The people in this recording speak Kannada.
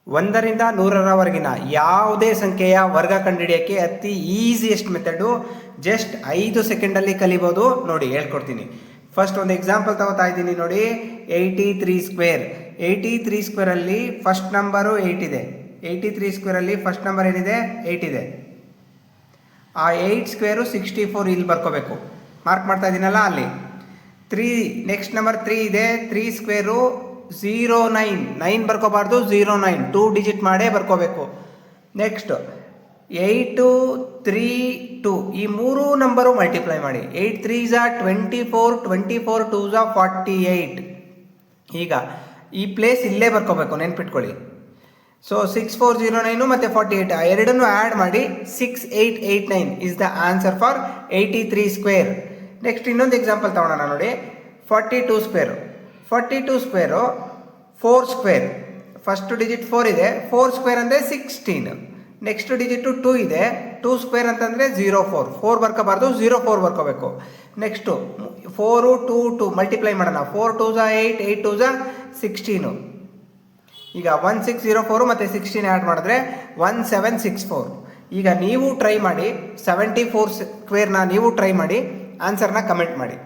1ರಿಂದ 100ರವರೆಗಿನ ಯಾವುದೇ ಸಂಖ್ಯೆಯ ವರ್ಗ ಕಂಡುಹಿಡಿಯೋಕ್ಕೆ ಅತಿ ಈಸಿಯೆಸ್ಟ್ ಮೆಥಡು. ಜಸ್ಟ್ 5 ಸೆಕೆಂಡಲ್ಲಿ ಕಲಿಬೋದು. ನೋಡಿ ಹೇಳ್ಕೊಡ್ತೀನಿ. ಫಸ್ಟ್ ಒಂದು ಎಕ್ಸಾಂಪಲ್ ತಗೋತಾ ಇದ್ದೀನಿ ನೋಡಿ. 83 ಸ್ಕ್ವೇರ್. 83 ಸ್ಕ್ವೇರಲ್ಲಿ ಫಸ್ಟ್ ನಂಬರು 8 ಇದೆ. 83 ಸ್ಕ್ವೇರಲ್ಲಿ ಫಸ್ಟ್ ನಂಬರ್ ಏನಿದೆ? 8 ಇದೆ. ಆ 8 ಸ್ಕ್ವೇರು 64 ಇಲ್ಲಿ ಬರ್ಕೋಬೇಕು. ಮಾರ್ಕ್ ಮಾಡ್ತಾ ಇದ್ದೀನಲ್ಲ ಅಲ್ಲಿ. 3 ನೆಕ್ಸ್ಟ್ ನಂಬರ್ 3 ಇದೆ. 3 ಸ್ಕ್ವೇರು 09. 9 ಬರ್ಕೋಬಾರ್ದು, 09 2 ಡಿಜಿಟ್ ಮಾಡೇ ಬರ್ಕೋಬೇಕು. ನೆಕ್ಸ್ಟ್ 8 3 2 ಈ ಮೂರು ನಂಬರು ಮಲ್ಟಿಪ್ಲೈ ಮಾಡಿ. 8 3 24, 24 2 48. ಈಗ ಈ ಪ್ಲೇಸ್ ಇಲ್ಲೇ ಬರ್ಕೋಬೇಕು, ನೆನ್ಪಿಟ್ಕೊಳ್ಳಿ. ಸೊ 6409 ಮತ್ತು 48 ಆ ಎರಡನ್ನು ಆ್ಯಡ್ ಮಾಡಿ 6889 is the answer for 83 square. Next ಇನ್ನೊಂದು ಎಕ್ಸಾಂಪಲ್ ತಗೊಳ್ಳೋಣ ನೋಡಿ. 42 square. 42 square 4 square. First digit 4 ಇದೆ. 4 ಸ್ಕ್ವೇರ್ ಅಂದರೆ 16. ನೆಕ್ಸ್ಟ್ ಡಿಜಿಟು 2 ಇದೆ. 2 ಸ್ಕ್ವೇರ್ ಅಂತಂದರೆ 04. 4 ಬರ್ಕೋಬಾರ್ದು, 04 ಬರ್ಕೋಬೇಕು. ನೆಕ್ಸ್ಟು 4 2 2 ಮಲ್ಟಿಪ್ಲೈ ಮಾಡೋಣ. 4 2 8, 8 2 16. ಈಗ 1604 ಮತ್ತು 16 ಆ್ಯಡ್ ಮಾಡಿದ್ರೆ 1764. ಈಗ ನೀವು ಟ್ರೈ ಮಾಡಿ, 74 ಸ್ಕ್ವೇರ್ನ ನೀವು ಟ್ರೈ ಮಾಡಿ, ಆನ್ಸರ್ನ ಕಮೆಂಟ್ ಮಾಡಿ.